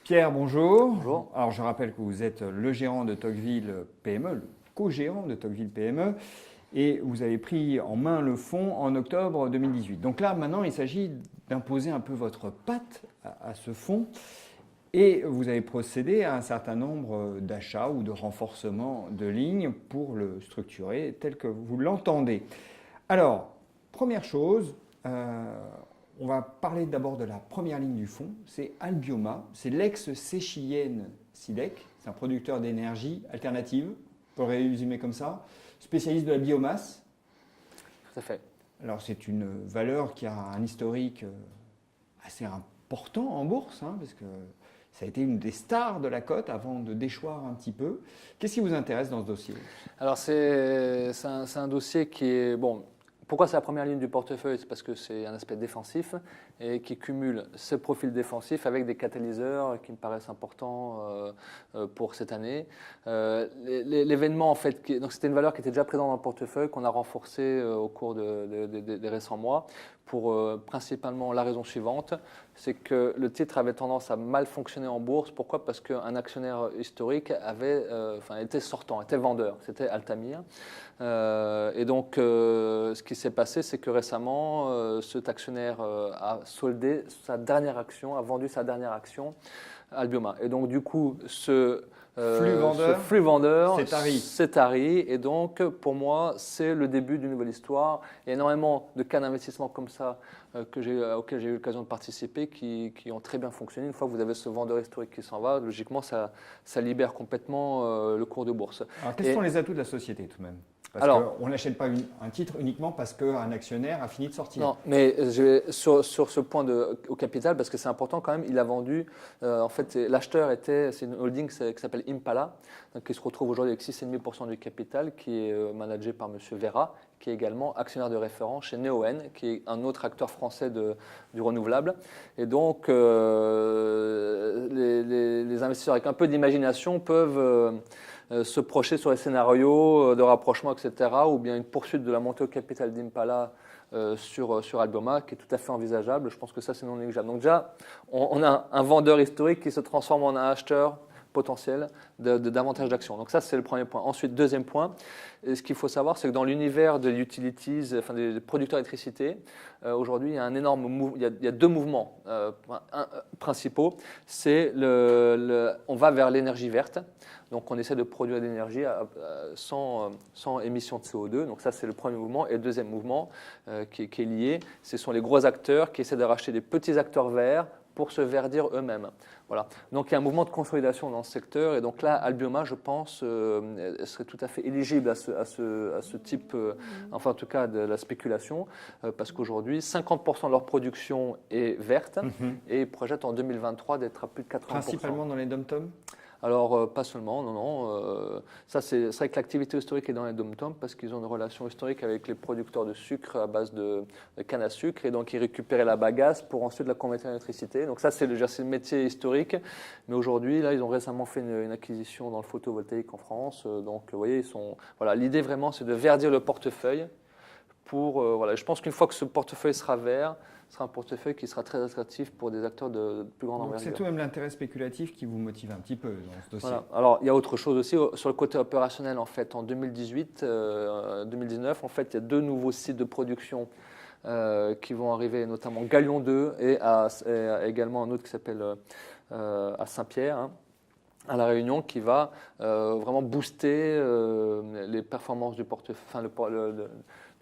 Pierre, bonjour. Bonjour. Alors, je rappelle que vous êtes le gérant de Tocqueville PME, le co-gérant de Tocqueville PME, et vous avez pris en main le fonds en octobre 2018. Donc là, maintenant, il s'agit d'imposer un peu votre patte à ce fonds, et vous avez procédé à un certain nombre d'achats ou de renforcements de lignes pour le structurer tel que vous l'entendez. Alors, première chose, on va parler d'abord de la première ligne du fonds, c'est Albioma, c'est l'ex-séchilienne SIDEC, c'est un producteur d'énergie alternative, on peut le résumer comme ça, spécialiste de la biomasse. Tout à fait. Alors c'est une valeur qui a un historique assez important en bourse, parce que ça a été une des stars de la cote avant de déchoir un petit peu. Qu'est-ce qui vous intéresse dans ce dossier? Alors c'est un dossier qui est, bon, pourquoi c'est la première ligne du portefeuille? C'est parce que c'est un aspect défensif et qui cumule ce profil défensif avec des catalyseurs qui me paraissent importants pour cette année. L'événement, en fait, donc c'était une valeur qui était déjà présente dans le portefeuille, qu'on a renforcée au cours des récents mois, pour principalement la raison suivante, c'est que le titre avait tendance à mal fonctionner en bourse. Pourquoi? Parce qu'un actionnaire historique était sortant, était vendeur, c'était Altamira. Et donc, ce qui s'est passé, c'est que récemment, cet actionnaire a soldé sa dernière action, a vendu sa dernière action à Albioma. Et donc, du coup, ce flux vendeur, c'est tari. Et donc, pour moi, c'est le début d'une nouvelle histoire. Il y a énormément de cas d'investissement comme ça auxquels j'ai eu l'occasion de participer qui ont très bien fonctionné. Une fois que vous avez ce vendeur historique qui s'en va, logiquement, ça libère complètement le cours de bourse. Alors, quels sont les atouts de la société tout de même? Parce qu'on n'achète pas un titre uniquement parce qu'un actionnaire a fini de sortir. Non, mais je vais sur ce point au capital, parce que c'est important quand même, il a vendu, en fait, l'acheteur c'est une holding qui s'appelle Impala, donc, qui se retrouve aujourd'hui avec 6,5% du capital, qui est managé par M. Vera, qui est également actionnaire de référence chez Neoen, qui est un autre acteur français du renouvelable. Et donc, les investisseurs avec un peu d'imagination peuvent se projeter sur les scénarios de rapprochement, etc., ou bien une poursuite de la montée au capital d'Impala sur Albioma, qui est tout à fait envisageable. Je pense que ça, c'est non négligeable. Donc déjà, on a un vendeur historique qui se transforme en un acheteur potentiel de davantage d'actions. Donc ça, c'est le premier point. Ensuite, deuxième point, ce qu'il faut savoir, c'est que dans l'univers de utilities, enfin des producteurs d'électricité, aujourd'hui, il y a il y a deux mouvements principaux. C'est on va vers l'énergie verte. Donc, on essaie de produire de l'énergie sans émission de CO2. Donc, ça, c'est le premier mouvement. Et le deuxième mouvement qui est lié, ce sont les gros acteurs qui essaient de racheter des petits acteurs verts pour se verdir eux-mêmes. Voilà. Donc, il y a un mouvement de consolidation dans ce secteur. Et donc là, Albioma, je pense, serait tout à fait éligible à ce type, enfin, en tout cas, de la spéculation, parce qu'aujourd'hui, 50% de leur production est verte et ils projettent en 2023 d'être à plus de 80%. Principalement dans les dom-toms? Alors, pas seulement, non. Ça, c'est vrai que l'activité historique est dans les dom-toms parce qu'ils ont une relation historique avec les producteurs de sucre à base de canne à sucre et donc ils récupéraient la bagasse pour ensuite la convertir en électricité. Donc ça, c'est le métier historique. Mais aujourd'hui, là, ils ont récemment fait une acquisition dans le photovoltaïque en France. Donc, vous voyez, voilà, l'idée vraiment, c'est de verdir le portefeuille voilà. Je pense qu'une fois que ce portefeuille sera vert, ce sera un portefeuille qui sera très attractif pour des acteurs de plus grande envergure. C'est tout de même l'intérêt spéculatif qui vous motive un petit peu dans ce dossier. Voilà. Alors, il y a autre chose aussi. Sur le côté opérationnel, en fait, en 2018, 2019, en fait, il y a deux nouveaux sites de production qui vont arriver, notamment Galion 2 et également un autre qui s'appelle à Saint-Pierre, à La Réunion, qui va vraiment booster les performances du portefeuille,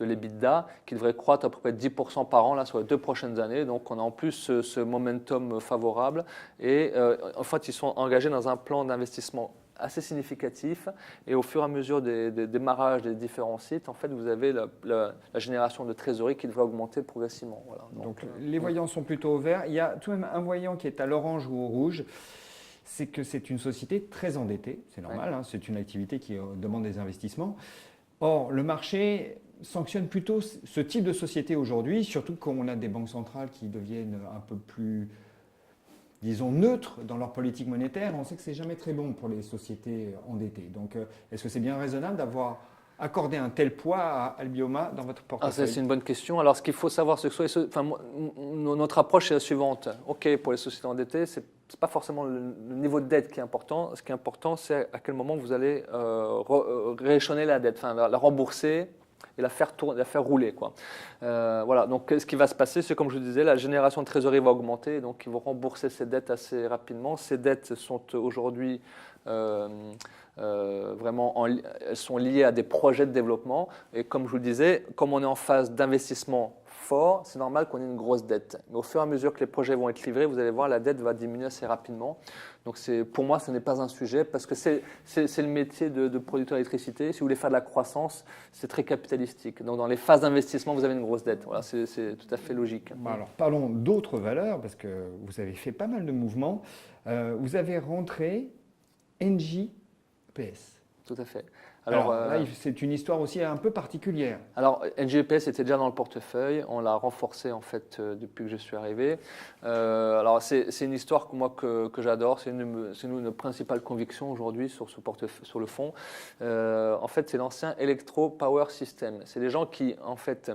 de l'EBITDA, qui devrait croître à peu près 10% par an là, sur les 2 prochaines années. Donc, on a en plus ce momentum favorable. Et en fait, ils sont engagés dans un plan d'investissement assez significatif. Et au fur et à mesure des démarrages des différents sites, en fait, vous avez la génération de trésorerie qui devrait augmenter progressivement. Voilà. Donc les voyants sont plutôt au vert. Il y a tout de même un voyant qui est à l'orange ou au rouge. C'est que c'est une société très endettée. C'est normal, c'est une activité qui demande des investissements. Or, le marché sanctionne plutôt ce type de société aujourd'hui, surtout quand on a des banques centrales qui deviennent un peu plus, disons, neutres dans leur politique monétaire. On sait que ce n'est jamais très bon pour les sociétés endettées. Donc, est-ce que c'est bien raisonnable d'avoir accorder un tel poids à Albioma dans votre portefeuille? C'est une bonne question. Alors, ce qu'il faut savoir, c'est que notre approche est la suivante. OK, pour les sociétés endettées, ce n'est pas forcément le niveau de dette qui est important. Ce qui est important, c'est à quel moment vous allez rééchelonner la dette, enfin, la rembourser et la faire rouler, quoi. Voilà. Donc, ce qui va se passer, c'est comme je vous disais, la génération de trésorerie va augmenter. Donc, ils vont rembourser ces dettes assez rapidement. Ces dettes sont aujourd'hui vraiment, elles sont liées à des projets de développement. Et comme je vous le disais, comme on est en phase d'investissement fort, c'est normal qu'on ait une grosse dette. Mais au fur et à mesure que les projets vont être livrés, vous allez voir, la dette va diminuer assez rapidement. Donc pour moi, ce n'est pas un sujet parce que c'est le métier de producteur d'électricité. Si vous voulez faire de la croissance, c'est très capitalistique. Donc dans les phases d'investissement, vous avez une grosse dette. Voilà, c'est tout à fait logique. Alors parlons d'autres valeurs parce que vous avez fait pas mal de mouvements. Vous avez rentré NJPS. Tout à fait. Alors là, c'est une histoire aussi un peu particulière. Alors, NJPS était déjà dans le portefeuille. On l'a renforcé en fait depuis que je suis arrivé. Alors, c'est une histoire que j'adore. C'est une de nos principales convictions aujourd'hui sur ce portefeuille, sur le fond. En fait, c'est l'ancien Electro Power System. C'est des gens qui en fait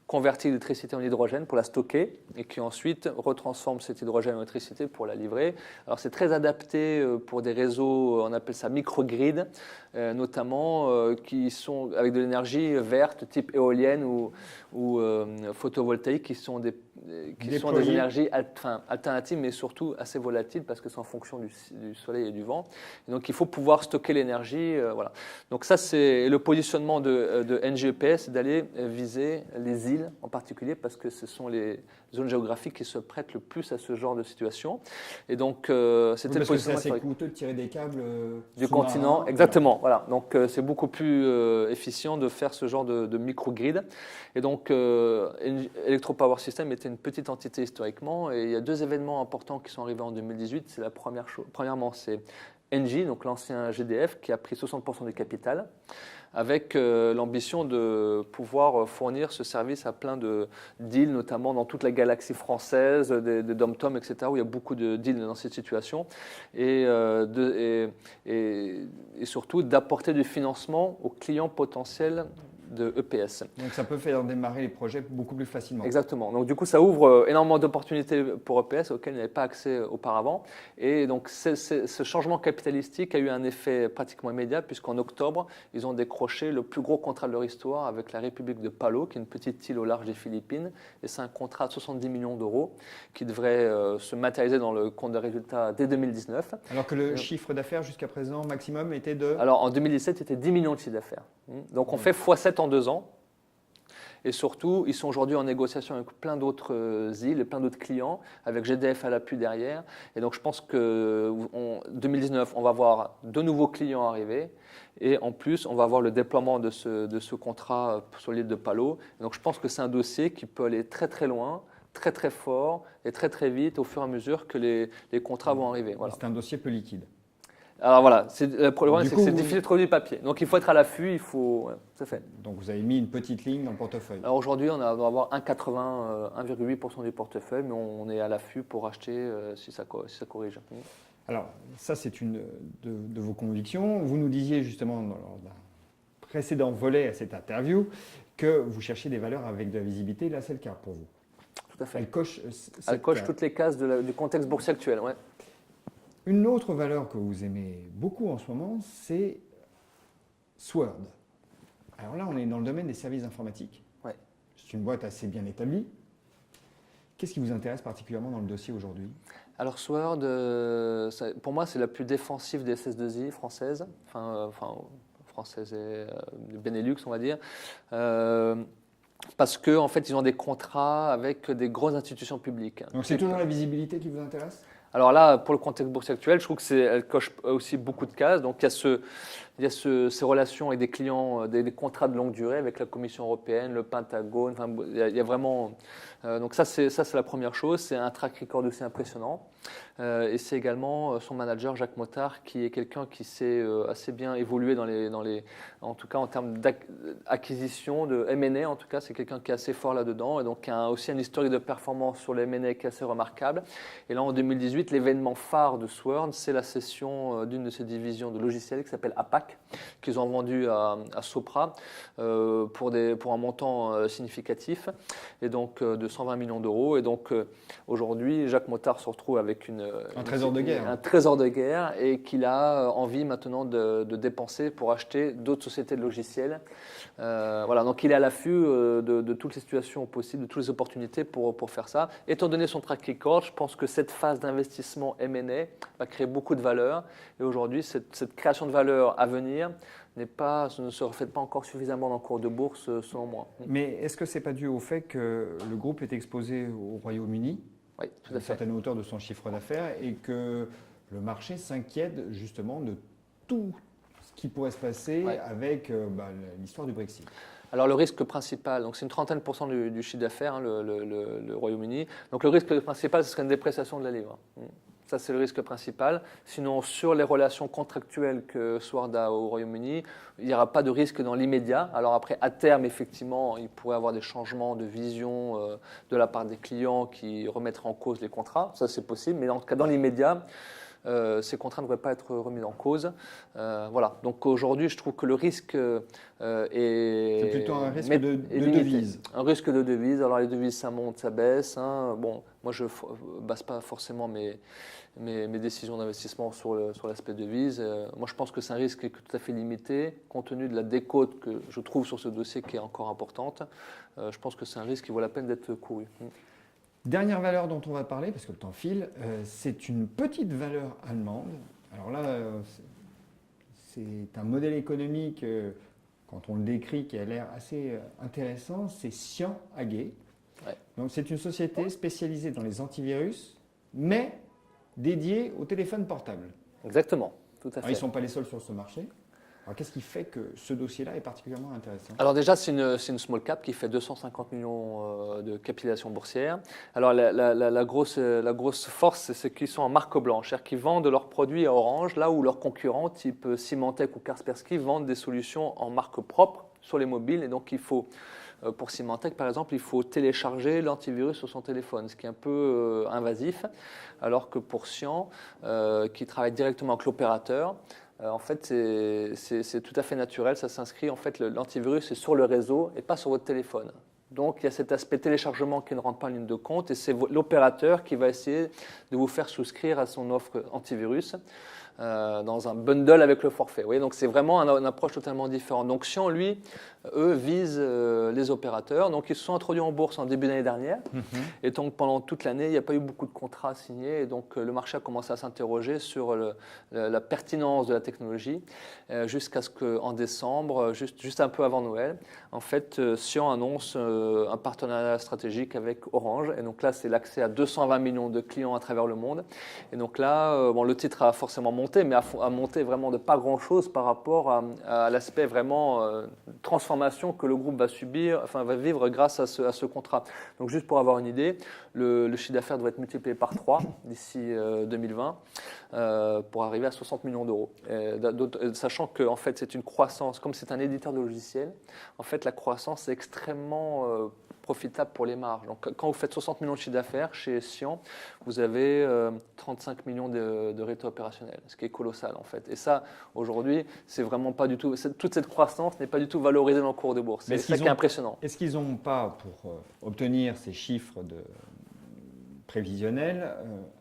convertissent l'électricité en hydrogène pour la stocker et qui ensuite retransforment cet hydrogène en électricité pour la livrer. Alors, c'est très adapté pour des réseaux, on appelle ça microgrid, notamment qui sont avec de l'énergie verte, type éolienne ou photovoltaïque, qui sont des énergies alternatives, mais surtout assez volatiles parce que c'est en fonction du soleil et du vent. Et donc, il faut pouvoir stocker l'énergie. Voilà. Donc, ça, c'est le positionnement de NJPS, c'est d'aller viser les îles en particulier parce que ce sont les zones géographiques qui se prêtent le plus à ce genre de situation. Et donc, c'était le positionnement. C'est assez coûteux de tirer des câbles du continent. Exactement. Voilà. Donc, c'est beaucoup plus efficient de faire ce genre de microgrid. Et donc, Electro Power System était une petite entité historiquement. Et il y a deux événements importants qui sont arrivés en 2018. C'est la première chose. Premièrement, c'est Engie, donc l'ancien GDF, qui a pris 60% du capital, avec l'ambition de pouvoir fournir ce service à plein d'îles, notamment dans toute la galaxie française, des dom-tom, etc., où il y a beaucoup d'îles dans cette situation, et surtout d'apporter du financement aux clients potentiels de EPS. Donc ça peut faire démarrer les projets beaucoup plus facilement. Exactement. Donc du coup, ça ouvre énormément d'opportunités pour EPS auxquelles il n'y avait pas accès auparavant. Et donc ce changement capitalistique a eu un effet pratiquement immédiat puisqu'en octobre, ils ont décroché le plus gros contrat de leur histoire avec la République de Palau, qui est une petite île au large des Philippines. Et c'est un contrat de 70 millions d'euros qui devrait se matérialiser dans le compte de résultats dès 2019. Alors que le chiffre d'affaires jusqu'à présent maximum était de… Alors en 2017, c'était 10 millions de chiffre d'affaires. Donc on fait x7 en 2 ans. Et surtout, ils sont aujourd'hui en négociation avec plein d'autres îles et plein d'autres clients, avec GDF à l'appui derrière. Et donc je pense qu'en 2019, on va voir de nouveaux clients arriver. Et en plus, on va avoir le déploiement de ce contrat sur l'île de Palau. Et donc je pense que c'est un dossier qui peut aller très très loin, très très fort et très très vite au fur et à mesure que les contrats vont arriver. Voilà. C'est un dossier peu liquide. Alors voilà, le problème c'est que c'est difficile de trouver du papier. Donc il faut être à l'affût, c'est fait. Donc vous avez mis une petite ligne dans le portefeuille. Alors aujourd'hui, on doit avoir 1,8% du portefeuille, mais on est à l'affût pour acheter si ça corrige. Alors ça, c'est une de vos convictions. Vous nous disiez justement dans le précédent volet à cette interview que vous cherchez des valeurs avec de la visibilité. Là, c'est le cas pour vous. Tout à fait. Elle coche toutes les cases du contexte boursier actuel. Ouais. Une autre valeur que vous aimez beaucoup en ce moment, c'est Sword. Alors là, on est dans le domaine des services informatiques. Ouais. C'est une boîte assez bien établie. Qu'est-ce qui vous intéresse particulièrement dans le dossier aujourd'hui? Alors Sword, pour moi, c'est la plus défensive des SS2I françaises, françaises et Benelux, on va dire. Parce qu'en fait, ils ont des contrats avec des grosses institutions publiques. Donc c'est toujours la visibilité qui vous intéresse? Alors là, pour le contexte boursier actuel, je trouve qu'elle coche aussi beaucoup de cases. Donc il y a ces relations avec des clients, des contrats de longue durée avec la Commission européenne, le Pentagone. Enfin, il y a vraiment. Donc ça, c'est la première chose. C'est un track record aussi impressionnant. Et c'est également son manager Jacques Mottard qui est quelqu'un qui sait assez bien évoluer en tout cas en termes d'acquisition de M&A. En tout cas, c'est quelqu'un qui est assez fort là-dedans et donc qui a aussi un historique de performance sur les M&A qui est assez remarquable. Et là, en 2018, l'événement phare de Sword, c'est la cession d'une de ses divisions de logiciels qui s'appelle APAC. parc qu'ils ont vendu à Sopra pour un montant significatif, et donc de 120 millions d'euros. Et donc aujourd'hui, Jacques Mottard se retrouve avec un trésor de guerre. Un trésor de guerre, et qu'il a envie maintenant de dépenser pour acheter d'autres sociétés de logiciels. Voilà, donc il est à l'affût de toutes les situations possibles, de toutes les opportunités pour faire ça. Étant donné son track record, je pense que cette phase d'investissement M&A va créer beaucoup de valeur. Et aujourd'hui, cette création de valeur à venir ne se reflète pas encore suffisamment dans le cours de bourse, selon moi. Mais est-ce que ce n'est pas dû au fait que le groupe est exposé au Royaume-Uni, oui, tout à à une fait. certaine hauteur de son chiffre d'affaires, et que le marché s'inquiète justement de tout ce qui pourrait se passer avec l'histoire du Brexit? Alors le risque principal, donc c'est une 30% du chiffre d'affaires, hein, le Royaume-Uni. Donc le risque principal, ce serait une dépréciation de la livre. Ça, c'est le risque principal. Sinon, sur les relations contractuelles que Sword a au Royaume-Uni, il n'y aura pas de risque dans l'immédiat. Alors après, à terme, effectivement, il pourrait y avoir des changements de vision de la part des clients qui remettraient en cause les contrats. Ça, c'est possible. Mais en tout cas, dans l'immédiat, ces contrats ne devraient pas être remis en cause. Voilà. Donc aujourd'hui, je trouve que le risque est. C'est plutôt un risque de devise. Un risque de devise. Alors les devises, ça monte, ça baisse. Hein. Bon, moi, je ne base pas forcément mes décisions d'investissement sur l'aspect devise. Moi, je pense que c'est un risque qui est tout à fait limité, compte tenu de la décote que je trouve sur ce dossier qui est encore importante. Je pense que c'est un risque qui vaut la peine d'être couru. Dernière valeur dont on va parler, parce que le temps file, c'est une petite valeur allemande. Alors là, c'est un modèle économique, quand on le décrit, qui a l'air assez intéressant, c'est Cyan AG. Ouais. Donc c'est une société spécialisée dans les antivirus, mais dédiée au téléphone portable. Exactement, tout à fait. Alors, ils ne sont pas les seuls sur ce marché. Alors qu'est-ce qui fait que ce dossier-là est particulièrement intéressant? Alors déjà, c'est une small cap qui fait 250 millions de capitalisation boursière. Alors la grosse force, c'est qu'ils sont en marque blanche, c'est-à-dire qu'ils vendent leurs produits à Orange, là où leurs concurrents, type Symantec ou Kaspersky, vendent des solutions en marque propre sur les mobiles. Et donc il faut, pour Symantec par exemple, il faut télécharger l'antivirus sur son téléphone, ce qui est un peu invasif, alors que pour Cyan, qui travaille directement avec l'opérateur, en fait, c'est tout à fait naturel. Ça s'inscrit, en fait, l'antivirus est sur le réseau et pas sur votre téléphone. Donc, il y a cet aspect téléchargement qui ne rentre pas en ligne de compte, et c'est l'opérateur qui va essayer de vous faire souscrire à son offre antivirus dans un bundle avec le forfait. Vous voyez, donc c'est vraiment une approche totalement différente. Donc, Cyan, lui, eux visent les opérateurs. Donc, ils se sont introduits en bourse en début d'année dernière. Et donc, pendant toute l'année, il n'y a pas eu beaucoup de contrats signés. Et donc, le marché a commencé à s'interroger sur la pertinence de la technologie jusqu'à ce qu'en décembre, juste un peu avant Noël, en fait, Cyan annonce un partenariat stratégique avec Orange. Et donc là, c'est l'accès à 220 millions de clients à travers le monde. Et donc là, le titre a forcément monté, mais a monté vraiment de pas grand-chose par rapport à l'aspect vraiment transformation que le groupe va vivre grâce à ce contrat. Donc juste pour avoir une idée, le chiffre d'affaires doit être multiplié par 3 d'ici 2020 pour arriver à 60 millions d'euros. Sachant que en fait, c'est une croissance, comme c'est un éditeur de logiciels, en fait la croissance est extrêmement profitable pour les marges. Donc, quand vous faites 60 millions de chiffre d'affaires chez Cyan, vous avez 35 millions de résultats opérationnels, ce qui est colossal en fait. Et ça, aujourd'hui, c'est vraiment pas du tout. Toute cette croissance n'est pas du tout valorisée dans le cours de bourse. C'est ça qui est impressionnant. Est-ce qu'ils n'ont pas, pour obtenir ces chiffres prévisionnels,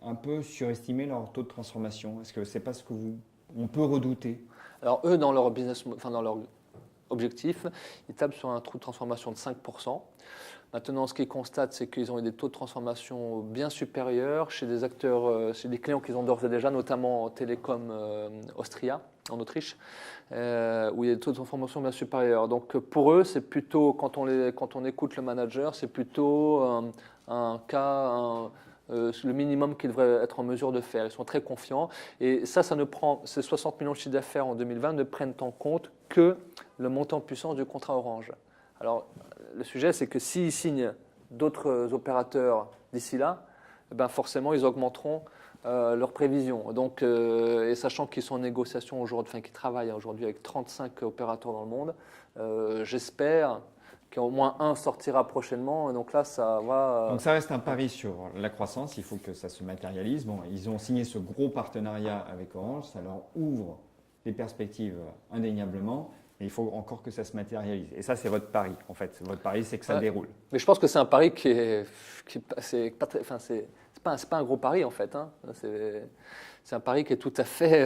un peu surestimé leur taux de transformation? Est-ce que c'est pas ce on peut redouter? Alors eux, dans leur business, dans leur objectif, ils tablent sur un taux de transformation de 5%. Maintenant, ce qu'ils constatent, c'est qu'ils ont eu des taux de transformation bien supérieurs chez des acteurs, chez des clients qu'ils ont d'ores et déjà, notamment Télécom Austria, en Autriche, où il y a des taux de transformation bien supérieurs. Donc pour eux, c'est plutôt, quand on écoute le manager, c'est plutôt le minimum qu'ils devraient être en mesure de faire. Ils sont très confiants. Et ces 60 millions de chiffre d'affaires en 2020 ne prennent en compte que le montant en puissance du contrat Orange. Alors, le sujet, c'est que s'ils signent d'autres opérateurs d'ici là, forcément, ils augmenteront leurs prévisions. Donc, et sachant qu'ils sont en négociation aujourd'hui, qu'ils travaillent aujourd'hui avec 35 opérateurs dans le monde, j'espère qu'au moins un sortira prochainement. Et donc là, ça va. Donc ça reste un pari sur la croissance. Il faut que ça se matérialise. Bon, ils ont signé ce gros partenariat avec Orange. Ça leur ouvre des perspectives indéniablement, mais il faut encore que ça se matérialise. Et ça, c'est votre pari, en fait. Votre pari, c'est que ça déroule. Mais je pense que c'est un pari qui est pas très, enfin, c'est pas un gros pari en fait. Hein. C'est un pari qui est tout à fait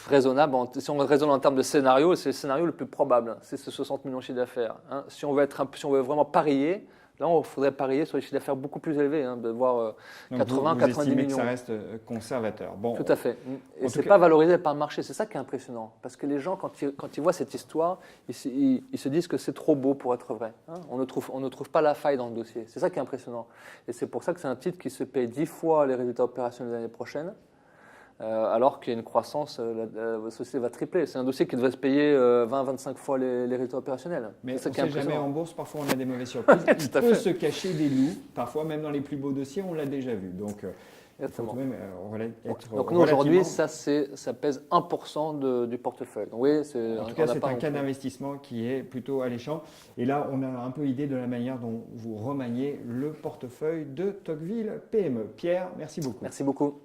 raisonnable. Si on raisonne en termes de scénario, c'est le scénario le plus probable. C'est ce 60 millions de chiffre d'affaires. Hein. Si on veut vraiment parier, là, il faudrait parier sur les chiffres d'affaires beaucoup plus élevés, hein, de voir 80, vous 90 estimez millions. que ça reste conservateur. Bon, Tout à fait. Et ce n'est cas, pas valorisé par le marché. C'est ça qui est impressionnant. Parce que les gens, quand ils voient cette histoire, ils se disent que c'est trop beau pour être vrai. Hein. On ne trouve pas la faille dans le dossier. C'est ça qui est impressionnant. Et c'est pour ça que c'est un titre qui se paye 10 fois les résultats opérationnels de l'année prochaine. Alors qu'il y a une croissance, la société va tripler. C'est un dossier qui devrait se payer 20-25 fois les résultats opérationnels. Mais c'est on ne sait jamais en bourse, parfois on a des mauvaises surprises. Il peut se cacher des loups, parfois même dans les plus beaux dossiers, on l'a déjà vu. Donc, il faut tout de même être donc nous aujourd'hui, ça pèse 1% du portefeuille. Donc, oui, en tout cas, c'est un cas d'investissement qui est plutôt alléchant. Et là, on a un peu idée de la manière dont vous remaniez le portefeuille de Tocqueville PME. Pierre, merci beaucoup. Merci beaucoup.